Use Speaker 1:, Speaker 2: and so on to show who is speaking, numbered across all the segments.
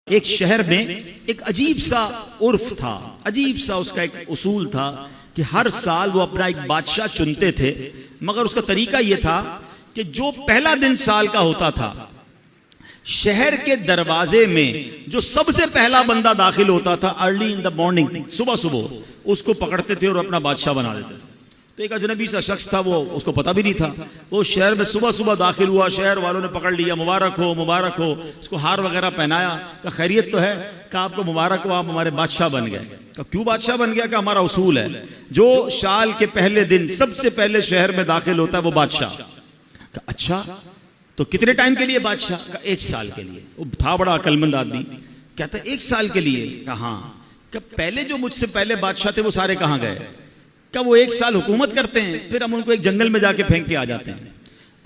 Speaker 1: ایک شہر میں ایک عجیب سا عرف تھا، عجیب سا اس کا ایک اصول تھا کہ ہر سال وہ اپنا ایک بادشاہ چنتے تھے، مگر اس کا طریقہ یہ تھا کہ جو پہلا دن سال کا ہوتا تھا شہر کے دروازے میں جو سب سے پہلا بندہ داخل ہوتا تھا ارلی ان دا مارننگ، صبح صبح اس کو پکڑتے تھے اور اپنا بادشاہ بنا دیتے تھے۔ تو ایک اجنبی سا شخص تھا، وہ اس کو پتہ بھی نہیں تھا، وہ شہر میں صبح صبح داخل ہوا، شہر والوں نے پکڑ لیا، مبارک ہو مبارک ہو، اس کو ہار وغیرہ پہنایا، کہ خیریت تو ہے؟ کہ آپ کو مبارک ہو، آپ ہمارے بادشاہ بن گئے۔ کہ کیوں بادشاہ بن گیا؟ کہ ہمارا اصول ہے جو سال کے پہلے دن سب سے پہلے شہر میں داخل ہوتا ہے وہ بادشاہ۔ کہ اچھا تو کتنے ٹائم کے لیے بادشاہ؟ کہ 1 سال کے لیے۔ وہ تھا بڑا عقل مند آدمی، کہتا ہے 1 سال کے لیے؟ کہ ہاں۔ کہ پہلے جو مجھ سے پہلے بادشاہ تھے وہ سارے کہاں گئے؟ کہ وہ 1 سال حکومت کرتے ہیں، پھر ہم ان کو ایک جنگل میں جا کے پھینک کے آ جاتے ہیں،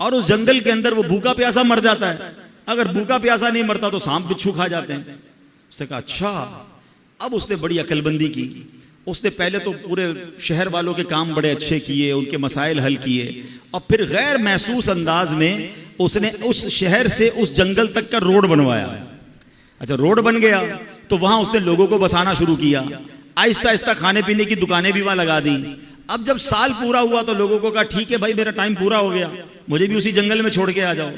Speaker 1: اور اس جنگل کے اندر وہ بھوکا پیاسا مر جاتا ہے، اگر بھوکا پیاسا نہیں مرتا تو سانپ بچھو کھا جاتے ہیں۔ اس نے کہا اچھا۔ اب اس نے بڑی عقل بندی کی، اس نے پہلے تو پورے شہر والوں کے کام بڑے اچھے کیے، ان کے مسائل حل کیے، اور پھر غیر محسوس انداز میں اس نے اس شہر سے اس جنگل تک کا روڈ بنوایا۔ اچھا روڈ بن گیا تو وہاں اس نے لوگوں کو بسانا شروع کیا، آہستہ آہستہ کھانے پینے کی دکانیں بھی وہاں لگا دی۔ اب جب سال پورا ہوا تو لوگوں کو کہا ٹھیک ہے بھائی میرا ٹائم پورا ہو گیا، مجھے بھی اسی جنگل میں چھوڑ کے آ جاؤ۔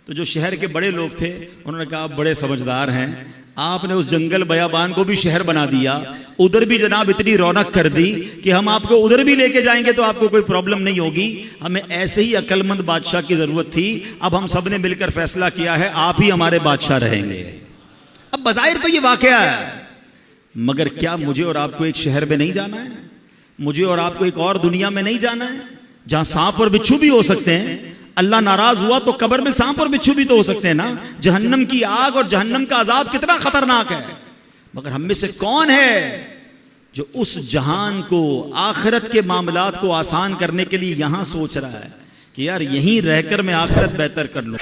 Speaker 1: تو جو شہر کے بڑے لوگ تھے انہوں نے کہا آپ بڑے سمجھدار ہیں، آپ نے اس جنگل بیابان کو بھی شہر بنا دیا، ادھر بھی جناب اتنی رونق کر دی کہ ہم آپ کو ادھر بھی لے کے جائیں گے تو آپ کو کوئی پرابلم نہیں ہوگی۔ ہمیں ایسے ہی عقل مند بادشاہ کی ضرورت تھی، اب ہم سب نے مل کر فیصلہ کیا ہے آپ ہی ہمارے بادشاہ رہیں گے۔ اب بظاہر تو یہ واقعہ ہے، مگر کیا مجھے اور آپ کو ایک شہر میں نہیں جانا ہے؟ مجھے اور آپ کو ایک اور دنیا میں نہیں جانا ہے جہاں سانپ اور بچھو بھی ہو سکتے ہیں؟ اللہ ناراض ہوا تو قبر میں سانپ اور بچھو بھی تو ہو سکتے ہیں نا۔ جہنم کی آگ اور جہنم کا عذاب کتنا خطرناک ہے، مگر ہم میں سے کون ہے جو اس جہان کو، آخرت کے معاملات کو آسان کرنے کے لیے یہاں سوچ رہا ہے کہ یار یہیں رہ کر میں آخرت بہتر کر لوں۔